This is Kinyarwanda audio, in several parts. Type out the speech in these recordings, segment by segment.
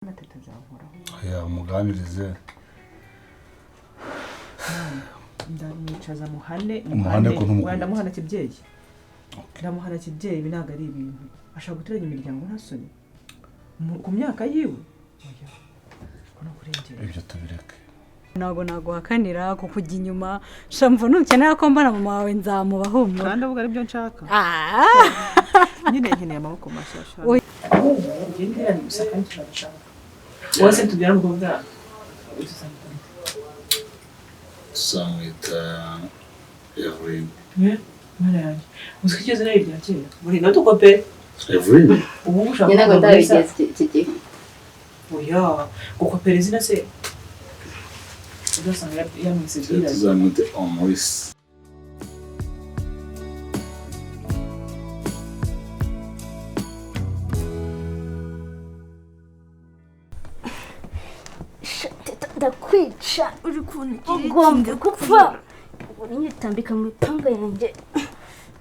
Natete nzahoraho. Ya umuganirize. Ndamwicaza muhane wenda muhana kibyeyi. Ndamuhana kibyeyi binaga ari ibintu. Ashaka guturanya imiryango ntasoni. Ku myaka yiwe. Kono kurengera. Ibyo tubireke. Nago hakanira ko kujya inyuma shamvo nukenera ko mbana mama wawe nzamubaho mu kandi uvuga ari byo nshaka nyine nkeneye amaboko mashasha ngendera gusaka nshaka wose tubyara mu bwa Samwita Evelyn. Mara yanjye usikigeze nayo bya kera muri no tukope Evelyn ubu ushaka nako ndabigeze kiki oya gukopera izina se udasanga yamwisibira tuzamute Maurice. ndakwica uri ugomba gupfa unyitambika mu ipanga yanjye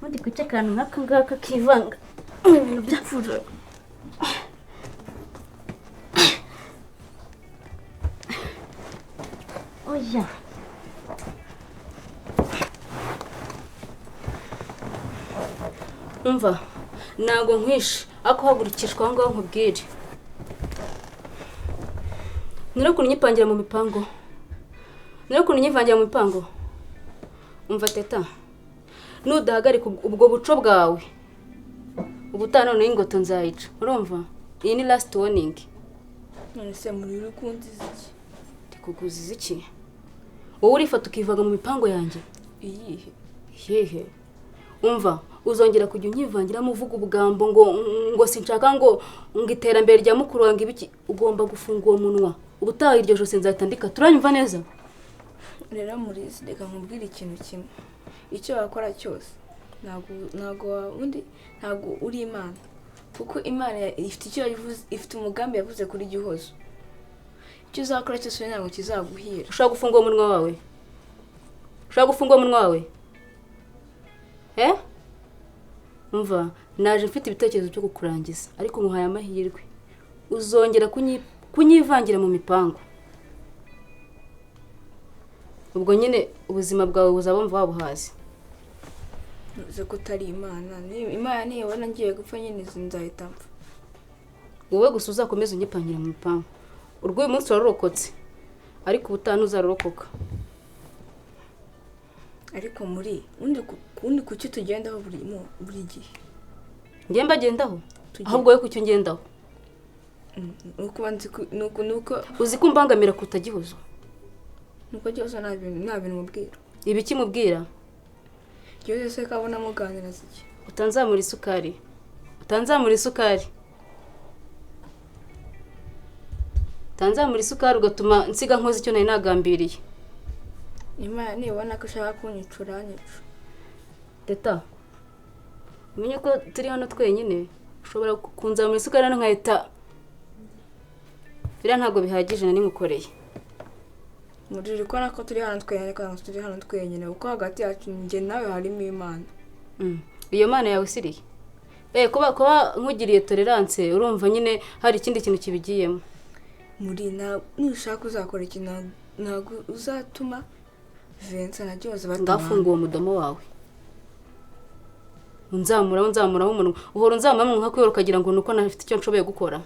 undi kwica akantu nk'aka ngaka kivanga mu bintu byapfura oya umva ntago nkwishe ako hagurikishwa aho ngaho nkubwire Nirakuntu nyipangira mu mipango. Nirakuntu nyivangira mu mipango. Umva teta. Nudahagarika ubwo buco bwawe. Ubutano no ingoto nzayica. Urumva? Iyi ni last warning. None se muri rukundiza iki? Ndikuguziza iki? Wowe urifata ukivaga mu mipango yanjye. Iyihe? Hehe. Umva, uzongera kujya unyivangira mu vuga ubugambo ngo sinshaka ngo iterambere rya mukuru wange ibiki ugomba gufunga uwo munwa. Ubutaha iryo jose nzatandika turanyumva neza. Rero muri reka nkubwira ikintu kimwe. Icyo wakora cyose ntago uri Imana. Kuko Imana ifite icyo yavuze, ifite umugambi yavuze kuri Gihozo. Icyo uzakora cyose ntabwo kizaguhira. Ushaka gufunga uwo munwa wawe? Ushaka gufunga uwo munwa wawe? Umva, naje mfite ibitekerezo byo kukurangiza, ariko nkuhaye amahirwe. Uzongera kunyivangira mu mipango. Ubwo nyine ubuzima bwawe buzaba mva wabuhazi. Uze kutari Imana. Imana niyo wana ngiye gupfa nyine nzahita mpfa. Wowe gusa uzakomeza unyipangira mu mipango. Urwo uyu munsi wararokotse, ariko ubutanu uzarokoka. Ariko muri undi kuki tugendaho buri gihe. Ngiye mbagendaho? Ahubwo wowe kuki ungendaho? Nuko uzi ko mbangamira kutagihozo. Nuko cyose nta bintu mubwira. Ibiki mubwira? Gihozo se kabona muganira ziki. Utanzamura isukari. Utanzamura isukari. Utanzamura isukari ugatuma nsiga nkoze icyo nari nagambiriye. Imana nibona ko ushaka kunyicura nyicu. Teta. Umenye ko turi hano twenyine. Ushobora kunzamura isukari hano nkahita. Bira ntago bihagije nani mukoreye. Muri ko nako turi hano twenyine kandi turi hano twenyine uko hagati yacu nge nawe harimo Imana. Iyo Mana yawe siriye. Kuba nkugiriye tolerance urumva nyine hari ikindi kintu kibigiyemo. Muri nushaka uzakora ikintu ntago uzatuma Vincent na Gihozo batamana. Ngafunga uwo mudomo wawe. Unzamuraho umuntu. Uhora unzamura nka kwiyora ukagira ngo nuko nafite icyo nshoboye gukora.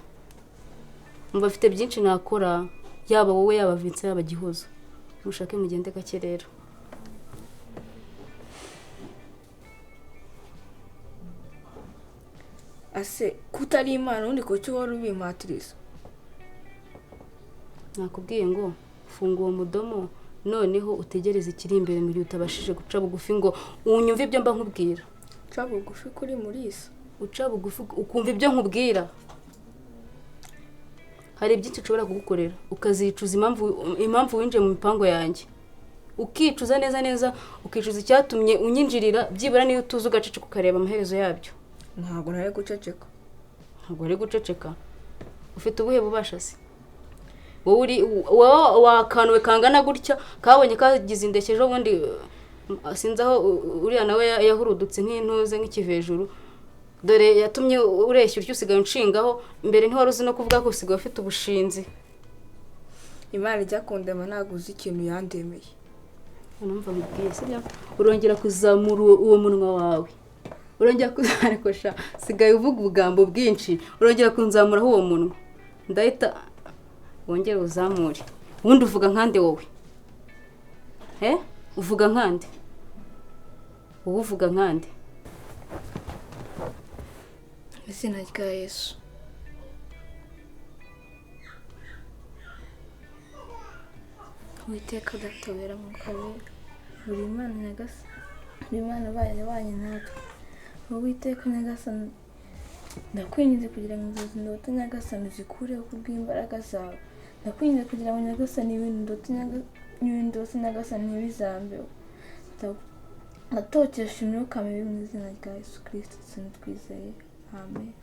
Mba afite byinshi nakora yaba wowe yaba Vincent yaba Gihozo. Mushake mugende gake rero. Ase kutari Imana undi ko cyo wari ubimatrice. Nakubwiye ngo funga uwo mudomo noneho utegereze ikiri imbere muri utabashije guca bugufi ngo unyumve ibyo mba nkubwira. Uca bugufi kuri Murisa. Uca bugufi ukumva ibyo nkubwira. Hari byinshi ushobora kugukorera ukazicuza impamvu winjiye mu mipango yanjye. Ukicuza neza ukicuza icyatumye unyinjirira byibura niyo utuza ugaceceka ukareba amaherezo yabyo. Ntabwo nari guceceka. Ntabwo ari guceceka. Ufite ubuhe bubasha se? Wowe wakanuwe kangana gutya kabonye kagize indeshyejo bundi sinzaho uriya nawe yahurudutse nk'intuze nk'ikivejuru dore yatumye ureshya utyo usigaye unshingaho mbere ntiwari uzi no kuvuga ko usigaye ufite ubushinzi. Imana ijya kundema ntabwo uzi ikintu yandemeye. Numva mubwiye sibyo urongera kuzamura uwo munwa wawe, urongera kuzarekosha sigaye uvuga ubugambo bwinshi, urongera kunzamuraho uwo munwa ndahita wongera uzamure. Ubundi uvuga nkande wowe? Uvuga nkande? Wowe uvuga nkande? Izina rya Yesu. Uwiteka datobera mu kabera buri Imana nyagasa Imana bayabanye natwe. Uwiteka nyagasa ndakwinjiza kugira ngo inzozi ndota nyagasani zikureho kubw'imbaraga zawe. Ndakwinjiza kugira ngo nyagasani ibintu ndota nyagasani ntibizambeho. Ndatokesha imyuka mibi mu izina rya Yesu Kristo twizeye. Amen.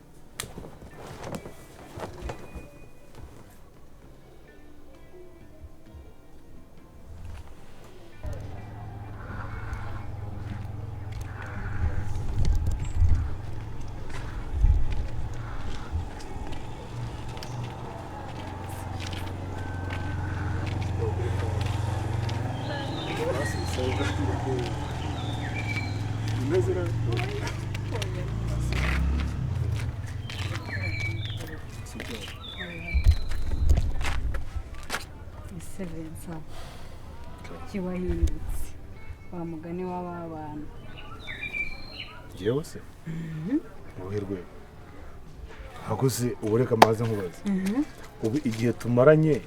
Vincent kiwahindutse wa mugani w'abana jewe se muhirwe hakuze ubureka maze nkubaze ubu igihe tumaranye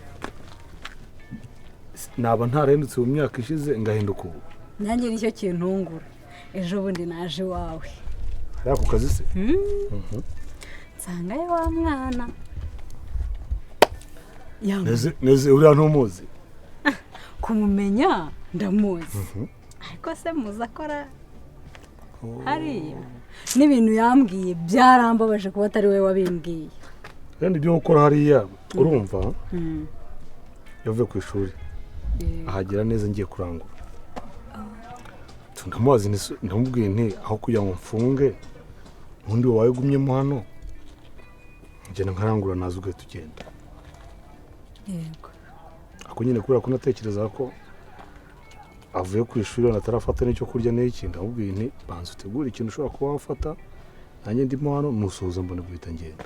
naba ntarahindutse mu myaka ishize ngahinduka ubu nanjye nicyo kintungura ejo bundi naje wawe hariya ku kazi se nsanga ye wa mwana neze uriya ntumuzi kumumenya ndamuzi ariko se muzi akora hariya n'ibintu yambwiye byarambabaje kuba atari we wabimbwiye kandi ibyo gukora hariya urumva yavuye ku ishuri ahagera neza ngiye kurangura ndamubaza ndamubwiye nti aho kugira ngo mfunge ubundi wawe gumyemo hano ngenda nkarangura nazo ugahita tugenda yego ako nyine kubera ko natekereza ko avuye ku ishuri atarafata n'icyo kurya n'iki ndamubwiye nti banza utegure ikintu ushobora kuba wafata nanjye ndimo hano nusoza mbone guhita ngenda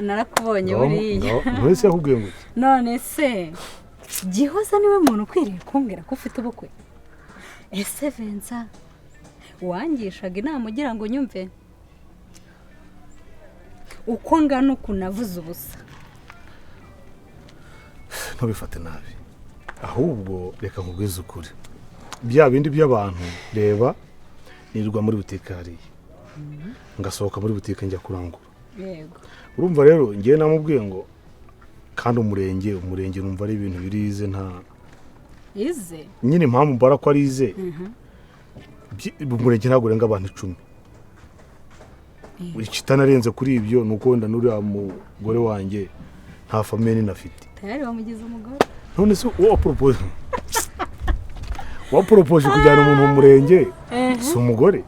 narakubonye buriya mwese yakubwiye ngo none se Gihoza niwe muntu ukwiriye kumbwira ko ufite ubukwe ese Vincent wangishaga inama ugira ngo nyumve uko ngana ukunavuze ubusa ntubifate nabi ahubwo reka nkubwize ukuri bya bindi by'abantu reba nirwa muri butike hariya ngasohoka muri butike njya kurangura yego urumva rero ngiye namubwiye ngo kandi umurenge numva ari ibintu birize nta ize nyine impamvu mbara ko ari ize umurenge ntabwo urenga abantu 10 ikitanarenze kuri ibyo nuko wenda nuriya mugore wanjye nta famille nafite tayari bamugize umugore none se wa propose kujyana umuntu mu murenge si umugore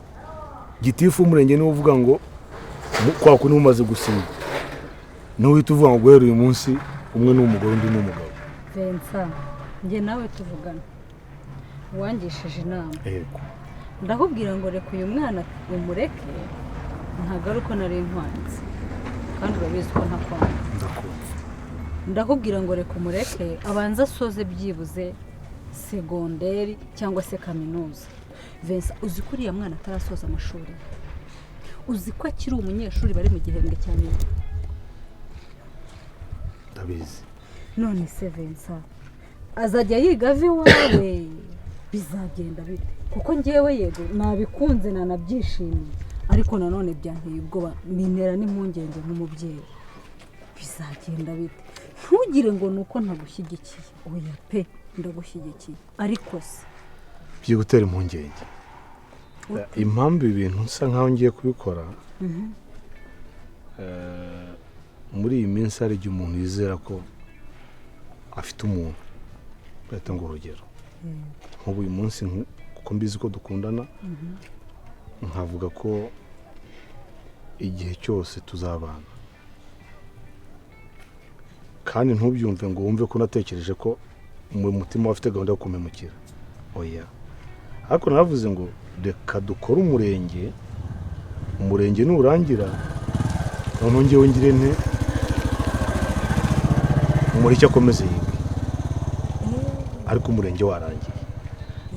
gitifu umurenge niwe uvuga ngo kwa kuni umaze gusinya n'uhita uvuga ngo guhera uyu munsi umwe n'umugore undi n'umugabo Vincent njye nawe tuvugana wangishije inama yego ndakubwira ngo reka uyu mwana umureke ntagaruko nari nkwanze kandi urabizi ko ntakwanze ndakumva ndakubwira ngo reka umureke abanza asoze byibuze segonderi cyangwa se kaminuza Vincent uzi ko uriya mwana atarasoza amashuri uzi ko akiri umunyeshuri bari mu gihembwe cya nyuma ndabizi none se Vincent azajya yiga iwawe bizagenda bite kuko ngewe yego nabikunze nanabyishimiye ariko nanone byanteye ubwoba bintera n'impungenge nk'umubyeyi bizagenda bite ntugire ngo nuko ntagushyigikiye oya pe ndagushyigikiye ariko se byo gutera impungenge impamvu ibintu nsa nkaho ngiye kubikora muri iyi minsi hari igihe umuntu yizera ko afite umuntu bahita ngo urugero nk'ubu uyu munsi kuko ko mbizi ko dukundana nkavuga ko igihe cyose tuzabana kandi ntubyumve ngo wumve ko natekereje ko mu mutima wafite gahunda yo kumemukira oya ariko navuze ngo reka dukore umurenge nurangira noneho ngewe ngire nte umureke akomeze yige ariko umurenge warangiye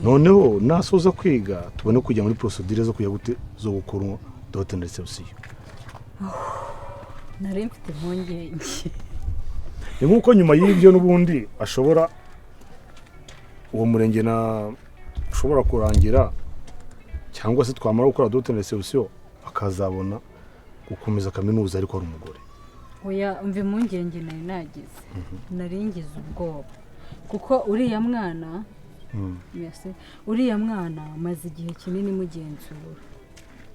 noneho nasoza kwiga tubone kujya muri procedure zo kujya gute zo gukora dote na reception nari mfite impungenge ni nkuko nyuma y'ibyo n'ubundi ashobora uwo murenge na ushobora kurangira cyangwa se twamara gukora dote na reception akazabona gukomeza kaminuza ariko ari umugore oya mva impungenge nari nagize nari ngize ubwoba kuko uriya mwana maze igihe kinini mugenzura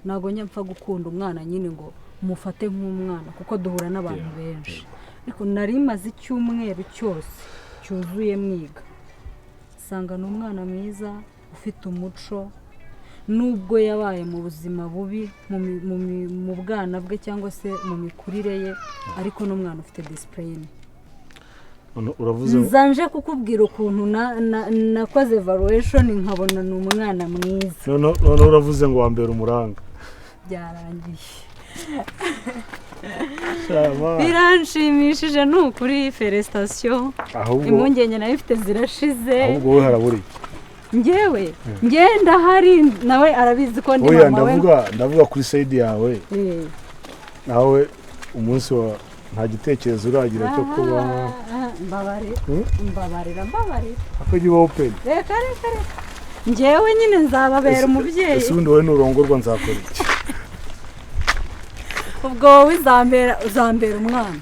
ntabwo nyapfa gukunda umwana nyine ngo mufate nk'umwana kuko duhura n'abantu benshi ariko nari maze icyumweru cyose cyuzuye mwiga usanga ni umwana mwiza ufite umuco nubwo yabaye mu buzima bubi mu bwana bwe cyangwa se mu mikurire ye ariko n'umwana ufite disipurine nzanje kukubwira ukuntu nakoze evaluation nkabona ni umwana mwiza none uravuze ngo wambere umuranga byarangiye biranshimishije nukuri felicitation impungenge nayo ifite zirashize ahubwo we haraburi njyewe ngenda hari nawe arabizi ko ndi mama we ndavuga kuri side yawe nawe umunsi wa nta gitekerezo uragira cyo kuba mbabarira akajya uba open reka njyewe nyine nzababera umubyeyi ese ubundi wowe nurongorwa nzakora iki ubwo wowe uzambera umwana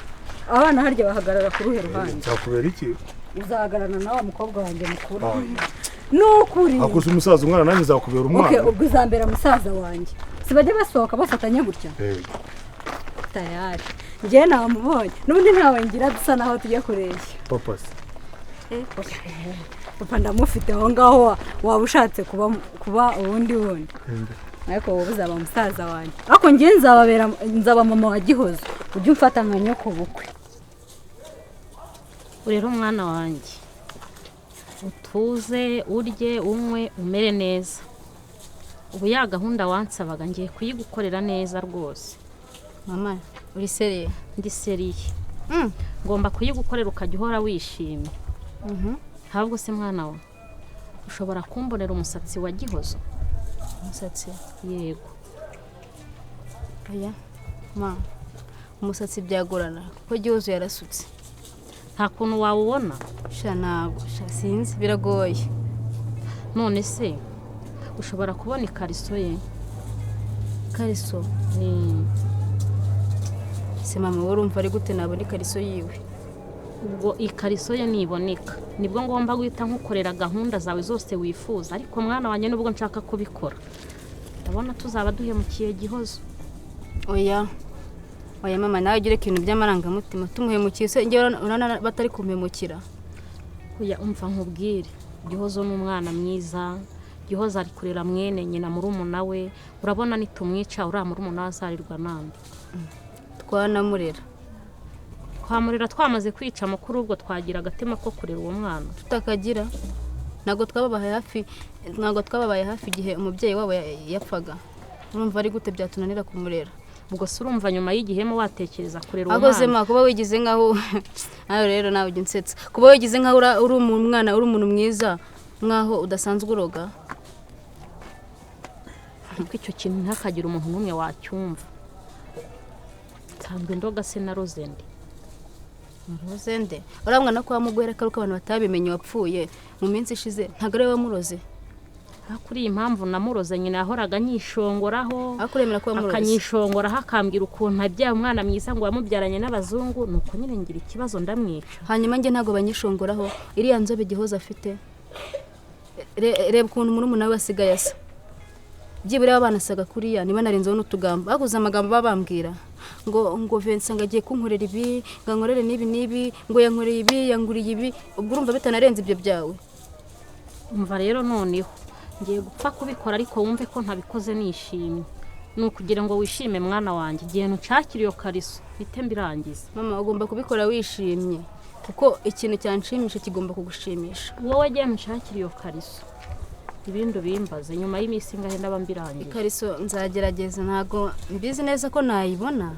abana harya bahagarara ku ruhe ruhande nzakubera iki uzahagarana nawe mukobwa wanjye mukuru nukuri akoze umusaza umwana nanjye nzakubera umwana okay ubwo uzambera musaza wanjye sibajye basohoka bafatanye gutya tayari njye namubonye n'ubundi ntawe ngira dusa naho tujya kureshya papa se papa ndamufite aho ngaho waba ushatse kuba ubundi ariko wowe uzaba musaza wanjye ariko njye nzaba mama wa Gihozo ujye umfata nka nyoko bukwe urero umwana wanjye utuze urye unywe umere neza ubu ya gahunda wansabaga ngiye kuyigukorera neza rwose mama uri seriye ndi seriye ngomba kuyigukorera ukajya uhora wishimye ahubwo se mwana we ushobora kumbonera umusatsi wa Gihozo umusatsi yego aya ma umusatsi byagorana kuko Gihozo yarasutse nta kuntu wawubona ntabwo sinzi biragoye none se ushobora kubona ikariso ye kariso se mama urumva ari gute nabona ikariso yiwe ubwo ikariso ye niboneka nibwo ngomba guhita nkukorera gahunda zawe zose wifuza ariko mwana wanjye nubwo nshaka kubikora ndabona tuzaba duhemukiye Gihozo oya mama nawe ugire ikintu by'amarangamutima tumuhemukiye se njye urana batari kumemukira oya umva nkubwire Gihozo ni umwana mwiza Gihozo ari kurera mwene nyina murumuna we urabona nitumwica uriya murumuna we azarirwa nande twanamurera twamaze kwica mukuru ubwo twagira agatema ko kurera uwo mwana tutakagira ntabwo twababaye hafi igihe umubyeyi wabo yapfaga urumva ari gute byatunanira kumurera ubwo se urumva nyuma y'igihemo watekereza kurera uwo mwana akoze ma kuba wigize nkaho nawe rero nawe ujya unsetsa kuba wigize nkaho uri umwana uri umuntu mwiza nkaho udasanzwe uroga kuko icyo kintu ntakagira umuntu n'umwe wacyumva nsanzwe ndoga se na Rozende urabona ko wamugwera ko abantu batabimenye wapfuye mu minsi ishize ntabwo ari we wamuroze kuri iyi mpamvu namuroze nyina yahoraga nyishongoraho akanyishongoraho akambwira ukuntu abyaye umwana mwiza ngo wamubyaranye n'abazungu nuko nyine ngira ikibazo ndamwica hanyuma njye ntabwo banyishongoraho iriya nzobe Gihozo afite reba ukuntu murumuna we asigaye asa byibura abana asaga kuriya niba narinzeho n'utugambo baguze amagambo babambwira ngo Vincent ngagiye kunkorera ibi ngankorere n'ibi ngo yankoreye ibi yanguriye ibi ubwo urumva bitanarenze ibyo byawe umva rero noneho ngiye gupfa kubikora ariko wumve ko ntabikoze nishimye. Ni ukugira ngo wishime mwana wanjye, igihe ntucakira iyo kariso bite mbirangiza. Mama ugomba kubikora wishimye kuko ikintu cyanshimisha kigomba kugushimisha. Wowe gihe ntucakira iyo kariso ibindi bimbaze nyuma y'iminsi ingahe ndaba mbirangiza. Ikariso nzagerageza, ntago mbizi neza ko nayibona.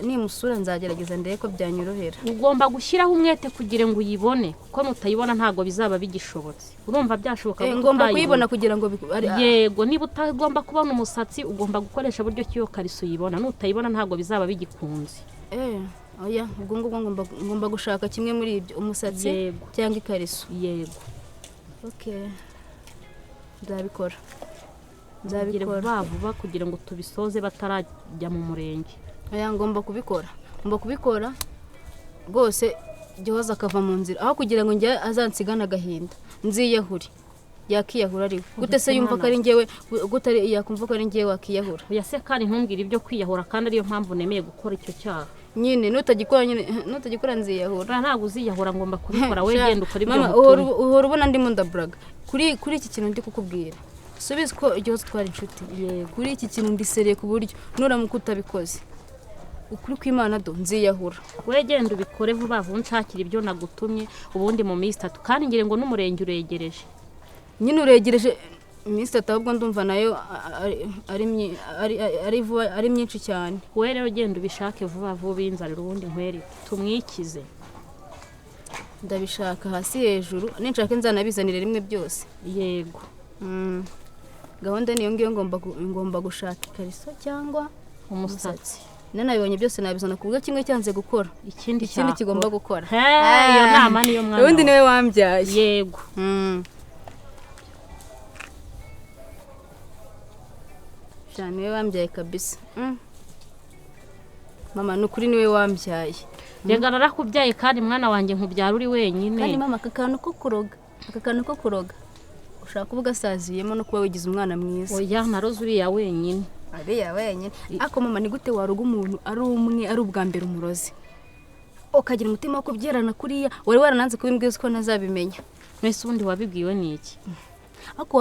Nimusura nzagerageza ndebe ko byanyorohera. Ugomba gushyiraho umwete kugira ngo uyibone kuko nutayibona ntago bizaba bigishobotse. Urumva byashoboka ko ngomba kuyibona kugira ngo yego, niba utagomba kubona umusatsi ugomba gukoresha buryo kiyo kariso uyibona. Nutayibona ntago bizaba bigikunze. Oya, ubwo ngomba gushaka kimwe muri ibyo, umusatsi cyangwa ikariso. Yego. Okay. Nzabikora vuba kugira ngo tubisoze batarajya mu murenge. Oya, ngomba kubikora rwose Gihoza akava mu nzira aho kugira ngo njye azansigana agahinda nziyahuri yakiyahura ari gute se yumva ko ari njyewe gutari yakumva ko ari njyewe wakiyahura. Oya se kandi ntumbwire ibyo kwiyahura kandi ariyo mpamvu nemeye gukora icyo cyaha. Nyine nutagikora nziyahura. Ntabwo uziyahura, ngomba kubikora. We genda ukora ibyo. Mama uhora ubona ndimo ndaburaga kuri iki kintu ndi kukubwira. Subiza ko Gihoza twari inshuti. Kuri iki kintu ndisereye ku buryo nuramuka utabikoze ukuri kw'Imana do nziyahura. We genda ubikore vuba vuba nshakira ibyo nagutumye ubundi mu minsi 3 kandi ngire ngo n'umurenge uregereje. Nyine uregereje iminsi 3 ahubwo ndumva nayo ari myinshi cyane. We rero genda ubishake vuba vuba inzarira ubundi nkwere tumwikize. Ndabishaka hasi hejuru ninshaka nzanabizanire rimwe byose. Yego. Gahunda niyo ngiyo ngomba gushaka ikariso cyangwa umusatsi. Nanabibonye byose nabizana kubwo kimwe cyanze gukora. Ikindi kigomba gukora. Iyo nama niyo mwana. Ubundi niwe wambyaye. Yego. Cyane niwe wambyaye kabisa. Mama nukuri niwe wambyaye. Rega narakubyaye kandi mwana wanjye nkubyara uri wenyine. Kandi mama akakantu ko kuroga. Ushaka kuvuga saziyemo no kuba wigize umwana mwiza. Oya naroze uriya wenyine. Ariya wenyine. Ako mama ni gute waruga umuntu ari umwe ari ubwa mbere umurozi. Ukagira umutima wo kubyerana kuriya wari warananze kubimbwiza ko nazabimenya. Mwese ubundi wabibwiwe niki? Ako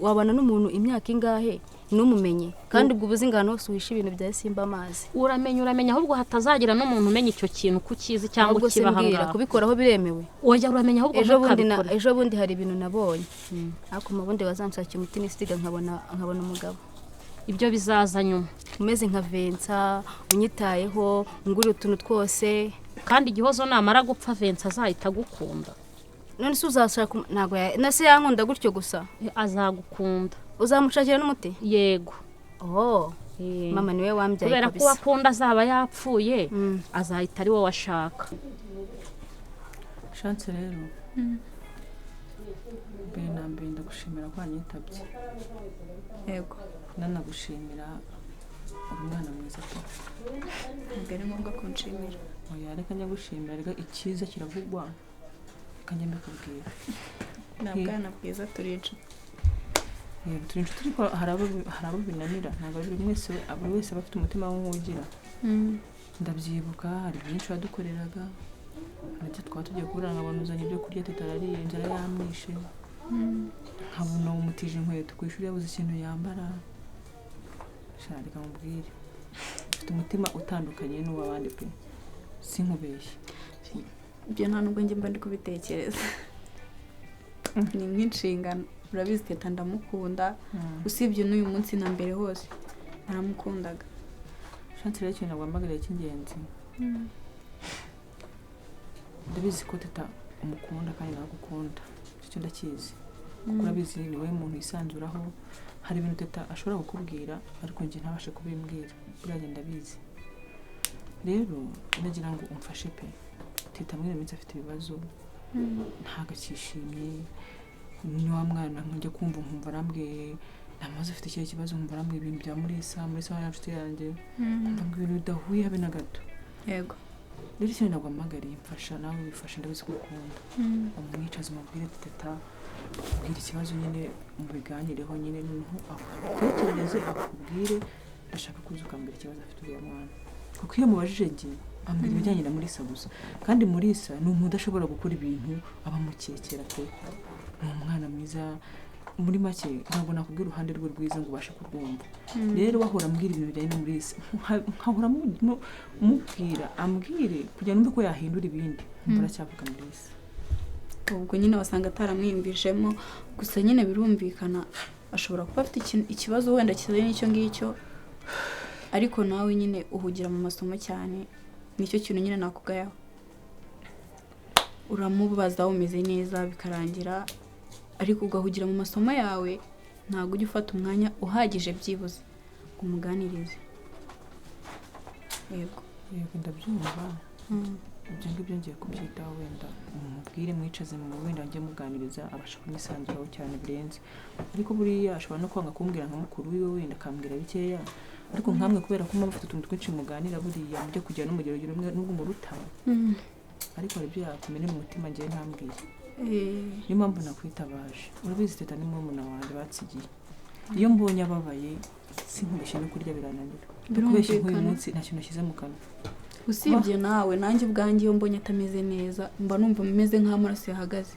wabana n'umuntu imyaka ingahe numumenye kandi ubwo ubuzingano hose uhisha ibintu bya Simba amazi. Uramenya ahubwo hatazagira n'umuntu umenya icyo kintu kukizi cyangwa kibahanga. Kubikoraho biremewe. Oya uramenya ahubwo ejo bundi hari ibintu nabonye. Ako mabundi wazanshakira umutima isiga nkabona umugabo. Ibyo bizaza nyuma. Umeze nka Vensa unyitayeho nguri utuntu twose kandi Gihozo namara gupfa Vensa azahita gukunda. None se uzashaka ntago nase yankunda gutyo gusa. Azagukunda. Uzamushakira n'umuti? Yego. Mama niwe wambyaye kabisa. Kubera ko wakunda azaba yapfuye azahita ari wowe washaka. Chance rero. Mbere ndagushimira ko wanyitabye. Yego. Nanagushimira umwana mwiza pe. Mbere ngombwa kunshimira. Oya reka njya gushimira rega ikiza kiravugwa. Kanje mbikubwira. Nabwana bwiza turica. Turi inshuti ariko harabo binanira ntabwo buri wese bafite umutima w'ugira. Ndabyibuka hari byinshi wadukoreraga. Nacyo twatugiye kurana nkabonuzanya ibyo kurya tutarariye inzara yamwishe. Nkabona umutije inkweto ku ishuri yabuze ikintu yambara. Shari kamubwire. Ufite umutima utandukanye n'uwabandi pe. Sinkubeshye. Ibyo nta nubwo njye mba ndi kubitekereza. Ni nk'inshingano. Urabizi Teta ndamukunda. Usibye n'uyu munsi na mbere hose naramukundaga. Chance rero ikintu nagwambagariye cy'ingenzi. Ndabizi ko Teta umukunda kandi nagukunda. Icyo ndakizi. Kuko urabizi ni wowe muntu yisanzuraho. Hari ibintu Teta ashobora kukubwira ariko njye ntabashe kubimbwira. Burya ndabizi. Rero ndagira ngo umfashe pe. Teta mwene minsi afite ibibazo. Ntago cyishimye. Ni wa mwana njye kumva nkumva arambwiye namaze ufite ikihe kibazo nkumva arambwiye ibintu bya Murisa yanshuti yanjye. Nkumva ibintu bidahuye habe na gato. Yego. Rero ikintu nagwamagariye mfasha nawe bifasha ndabizi ko ukunda. Umwicaza umubwire Teta ubwira ikibazo nyine mu biganireho nyine n'umuntu atekereze akubwire ashaka kuza ukambwira ikibazo afite uriya mwana. Kuko iyo mubajije njye ambwira ibijyanye na Murisa gusa kandi Murisa ni umuntu udashobora gukora ibintu aba mukekera pe. Ni umwana mwiza muri make ntabwo nakubwira uruhande rwe rwiza ngo ubashe kurwumva rero wahora ambwira ibintu bijyanye na Mulisa nkahora mubwira ambwire kugira numve ko yahindura ibindi baracyavuga Mulisa ubwo nyine wasanga ataramwiyumvishemo gusa nyine birumvikana ashobora kuba afite ikibazo wenda kizanye n'icyo ngicyo ariko nawe nyine uhugira mu masomo cyane nicyo kintu nyine nakugayaho uramubaza umeze neza bikarangira ariko ugahugira mu masomo yawe ntabwo ujya ufata umwanya uhagije byibuze umuganirize yego ndabyumva ibyo ngibyo ngiye kubyitaho wenda mubwire mwicaze mu wenda njye muganiriza abasha kunyisanzuraho cyane birenze ariko buriya ashobora no kwanga kumbwira nka mukuru wiwe wenda akambwira bikeya ariko nkamwe kubera ko muba mufite utuntu twinshi muganira buriya mujye kujya no mu gerogero rumwe n'ubwo muruta ariko hari ibyo yakumene mu mutima njyewe ntambwiye niyo mpamvu nakwitabaje urabizi teta ni murumuna wanjye batsigiye iyo mbonye ababaye sinkubeshye no kurya birananira kubeshya nk'uyu munsi nta kintu nashyize mu kanwa usibye nawe nanjye ubwanjye iyo mbonye atameze neza mba numva meze nk'aho amaraso yahagaze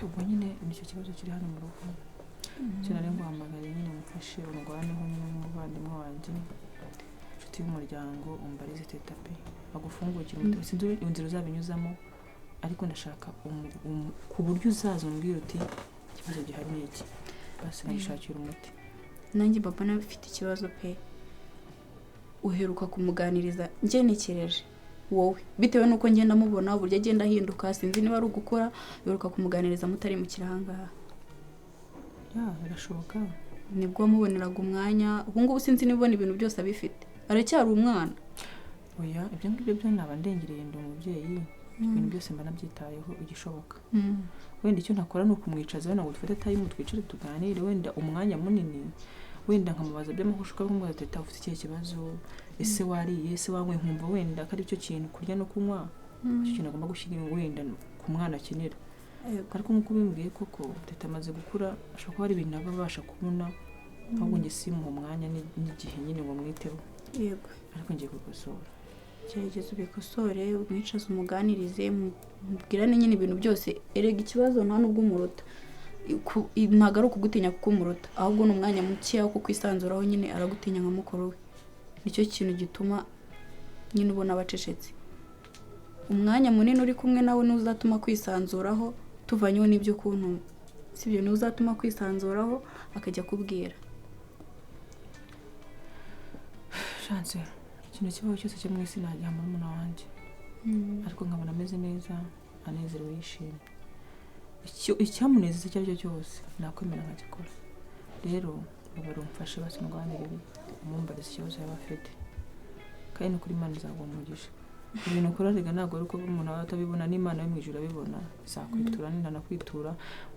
ubwo nyine nicyo kibazo kiri hano mu rugo cyo nari nguhamagariye nyine umufashe urwaneho n'umuvandimwe wanjye inshuti y'umuryango umbarize teta pe agufungukira umutima sinzi inzira uzabinyuzamo ariko ndashaka ku buryo uzaza umbwira uti ikibazo gihari ni iki basi nayishakira umuti nanjye papa nawe ufite ikibazo pe uheruka kumuganiriza ngenekereje wowe bitewe nuko ngenda mubona uburyo agenda ahinduka sinzi niba ari ugukora uheruka kumuganiriza mutari mu kirangaha birashoboka nibwo wamuboneraga umwanya ubu ngubu sinzi nibona ibintu byose abifite aracyari umwana oya ibyo ngibyo byo naba ndengereye ndi umubyeyi ibintu byose mba nabyitayeho igishoboka wenda icyo ntakora ni ukumwicaza wenda ngo dufate time twicare tuganire wenda umwanya munini wenda nkamubaza by'amahushuka nk'umwe teta ufite ikihe kibazo ese wariye ese wanyweye nkumva wenda ko ari cyo kintu kurya no kunywa icyo kintu agomba gushyira wenda ku mwana akenera ariko nk'uko bimbwiye koko teta amaze gukura ashobora kuba hari ibintu aba abasha kubona ahubwo njye simuha umwanya n'igihe nyine ngo mwiteho yego ariko ngiye kubikosora gerageza ubikosore umwicaze umuganirize mubwirane nyine ibintu byose erega ikibazo nta nubwo umuruta ntabwo ari ukugutinya kuko umuruta ahubwo ni umwanya mukeya wo kukwisanzuraho nyine aragutinya nka mukuru we nicyo kintu gituma nyine ubona abacecetse umwanya munini uri kumwe nawe n'uzatuma kwisanzuraho tuvanyeho n'ibyo kuntu sibyo n'uzatuma kwisanzuraho akajya kubwira chance ikintu kibaho cyose cyo mu isi najya mu mwana wanjye ariko nkabona ameze neza anezerewe yishimye icyamunezeza icyo ari cyo cyose nakwemera nkagikora rero barumfashe basundwanirire umumbariza ikibazo yaba afite kandi no kuri Imana izaguha umugisha ibintu ukora rega ntabwo ari uko umuntu aba atabibona n'Imana yo mu ijuru abibona izakwitura ninanakwitura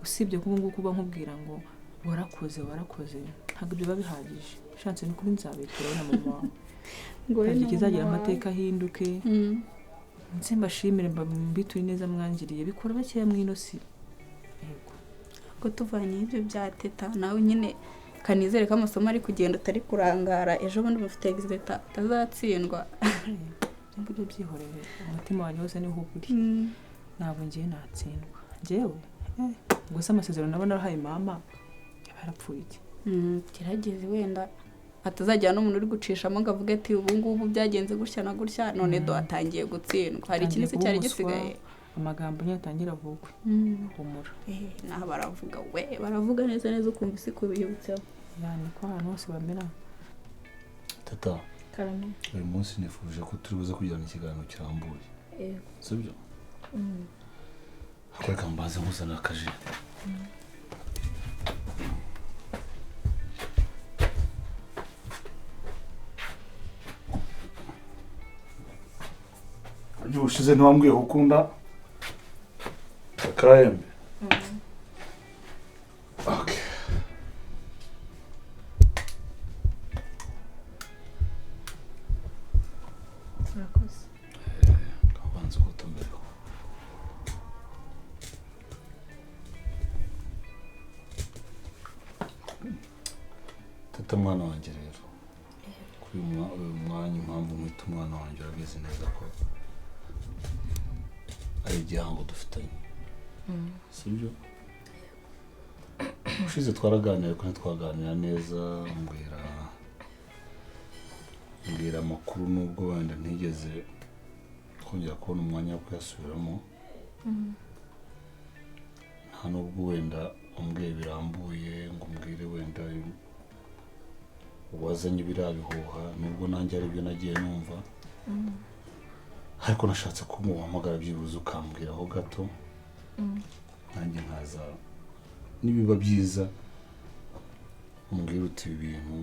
usibye ko nguko kuba nkubwira ngo warakoze ntabwo ibyo biba bihagije chance ni kuri nzabitura na mama wawe ngo kizagira amateka ahinduke nsimba shimire mbituri neza mwangiriye bikora bakeya mwinosi yego ko tuvanye ibyo bya teta nawe nyine kanizere ko amasomo ari kugenda utari kurangara ejo bundi mufite exeta tazatsindwa ngibyo byihoreye umutima wanjye wose ni hukuri ntabwo ngiye natsindwa njyewe gusa amasezerano nabona arahaye mama yarapfuye iki kirageze wenda atazajya n'umuntu uri gucishamo ngo avuge ati ubu ngubu byagenze gutya na gutya none do atangiye gutsindwa hari ikintu se cyari gisigaye amagambo nyine atangira avugwe humura naho baravuga neza ukumva isi kubiyibutseho yani ko ahantu hose bamera tata karame uyu munsi nifuje ko turi buze kugirana ikiganiro kirambuye sibyo reka mbaze nkuzana akaje Igihe ushize ntiwambwiye ko ukunda akayembe okay urakoze kabanza gutomera tata mwana wanjye rero kuri uyu mwanya impamvu mwita umwana wanjye urabizi neza ko ari igihango dufitanye sibyo ushize twaraganira ariko ntitwaganira neza mbwira amakuru nubwo wenda ntigeze twongera kubona umwanya wo kuyasubiramo nta nubwo wenda umbwiye birambuye ngo umbwire wenda wazanye birabihuha nubwo nanjye aribyo nagiye numva ariko nashatse ko muhamagara byibuze ukambwiraho gato nanjye nkaza nibiba byiza umbwira uti ibi bintu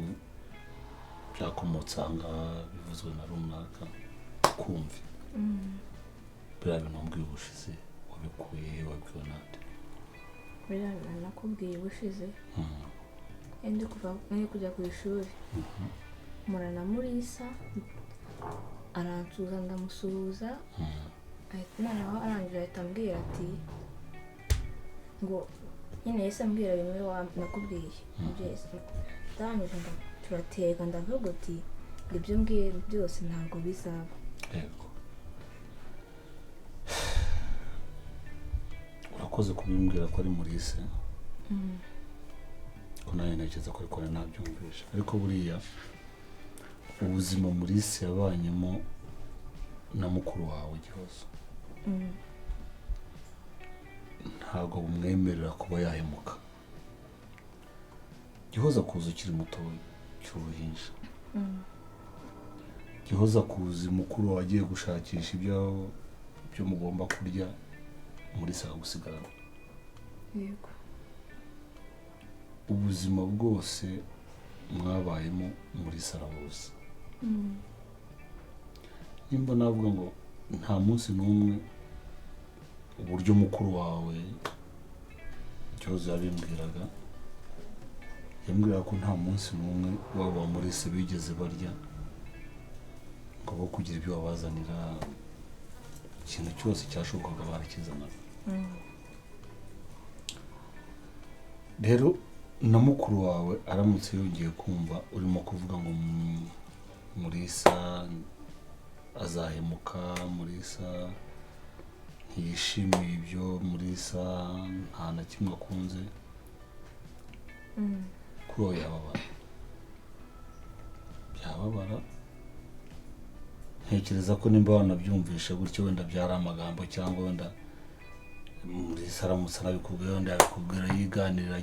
byakomotse ahangaha bivuzwe na runaka kumve biriya bintu wambwiye ubushize wabikuye he wabwiwe nande biriya bintu nakubwiye ubushize ndi kujya ku ishuri murana Murisa aransuhuza ndamusuhuza noneho arangije ahita ambwira ati ngo nyine yahise ambwira bimwe nakubwiye ndangije turatega ndavuga uti ibyo mbwiye byose ntabwo bizaba urakoze kubimbwira ko ari Murisa ko nawe ntekereza ko ariko nabyumvisha ariko buriya ubuzima Murisa yabanyemo na mukuru wawe Gihozo ntabwo bumwemerera kuba yahemuka. Gihozo akuzi ukiri muto cy'uruhinja Gihozo akuzi mukuru wagiye gushakisha ibyo mugomba kurya Murisa gusigarana. Yego. Ubuzima bwose mwabayemo Murisa arabuzi. Nimba navuga ngo nta munsi n'umwe uburyo mukuru wawe Gihozo yabimbwiraga yambwira ko nta munsi n'umwe waba Murisa bigeze barya ngo bo kugira ibyo babazanira ikintu cyose cyashobokaga barakizanaga. Rero na mukuru wawe aramutse yongeye kumva urimo kuvuga ngo Murisa azahemuka, Murisa ntiyishimiye ibyo, Murisa nta na kimwe akunze, kuri uwo yababara. Ntekereza ko nimba wanabyumvishe gutyo wenda byari amagambo cyangwa wenda Murisa aramutse anabikubwira wenda yabikubwira yiganirira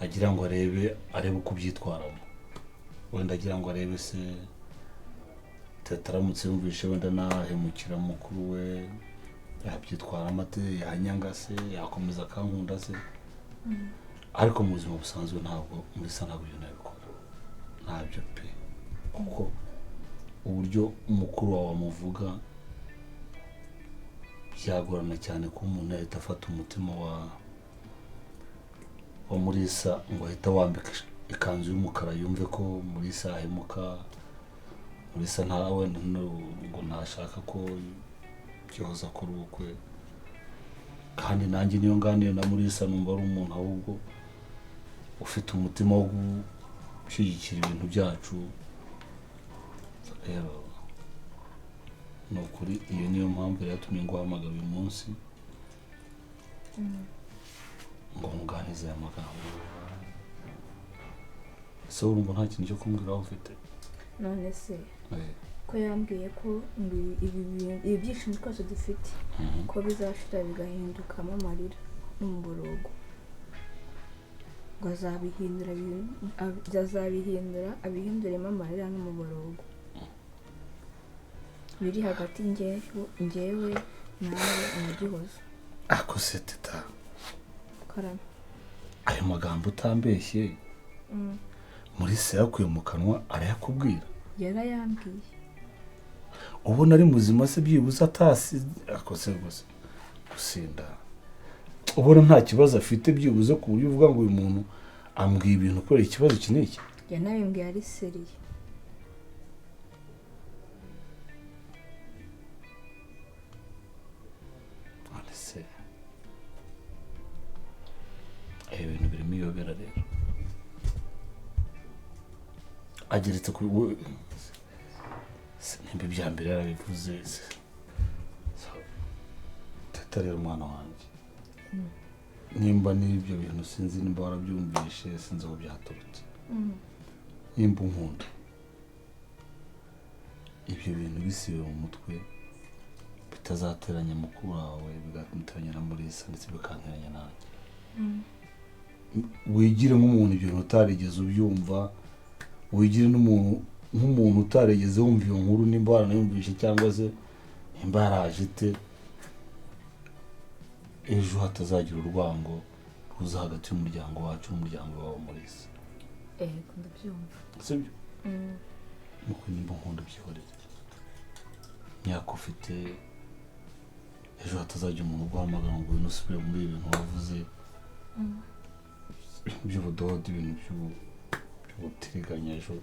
agira ngo arebe uko byitwaramo, wenda agira ngo arebe se tataramutse yumvishe wenda nahemukira mukuru we yabyitwara amate yanyanga se yakomeza akankunda se. Ariko mu buzima busanzwe ntabwo Murisa ntabwo ibyo nabikora, ntabyo pe, kuko uburyo umukuru wawe amuvuga byagorana cyane ko umuntu yahita afata umutima wa Murisa ngo ahita wambika ikanzu y'umukara yumve ko Murisa ahemuka. Murisa ntawe ngo ntashaka ko Gihozo akora ubukwe, kandi nanjye niyo nganiye na Murisa numva ari umuntu ahubwo ufite umutima wo gushyigikira ibintu byacu. Rero ni ukuri iyo niyo mpamvu yatumye nguhamagara uyu munsi ngo nkuganize aya magambo. Ese urumva nta kintu cyo kumbwiraho ufite? None se ko yambwiye ko ibi byishimo twese dufite ko bizashira bigahindukamo amarira n'umuborogo, ngo abihinduremo amarira n'umuborogo biri hagati njyewe nawe na Gihozo. Ako se teta Karame, ayo magambo utambeshye Murisa yakuye mu kanwa arayakubwira? Yarayambwiye. Ubona ari muzima se byibuze atasi akose gusa gusinda, ubona nta kibazo afite byibuze ku buryo uvuga ngo uyu muntu ambwiye ibintu kubera ikibazo iki n'iki? Yanabimbwiye ari seriye. Ese ibintu birimo iyobera rero ageretse kuri wowe nimba ibya mbere yarabivuze teta rero umwana wanjye nimba n'ibyo bintu sinzi nimba warabyumvishe sinzi aho byaturutse nimba unkunda ibyo bintu bisibe mu mutwe bitazateranya mukuru wawe bigateranya na Mulisa ndetse bikanteranya nanjye wigire nk'umuntu ibyo bintu utarigeze ubyumva wigire nk'umuntu utarigeze wumva iyo nkuru nimba waranayumvishe cyangwa se nimba yaraje ite ejo hatazagira urwango ruza hagati y'umuryango wacu n'umuryango wawe Mulisa ndabyumva sibyo nuko nimba nkunda byihorere myaka ufite ejo hatazajya umuntu uguhamagara ngo ngwino usubire muri ibi bintu wavuze by'ubudodo ibintu by'ubutiriganya ejo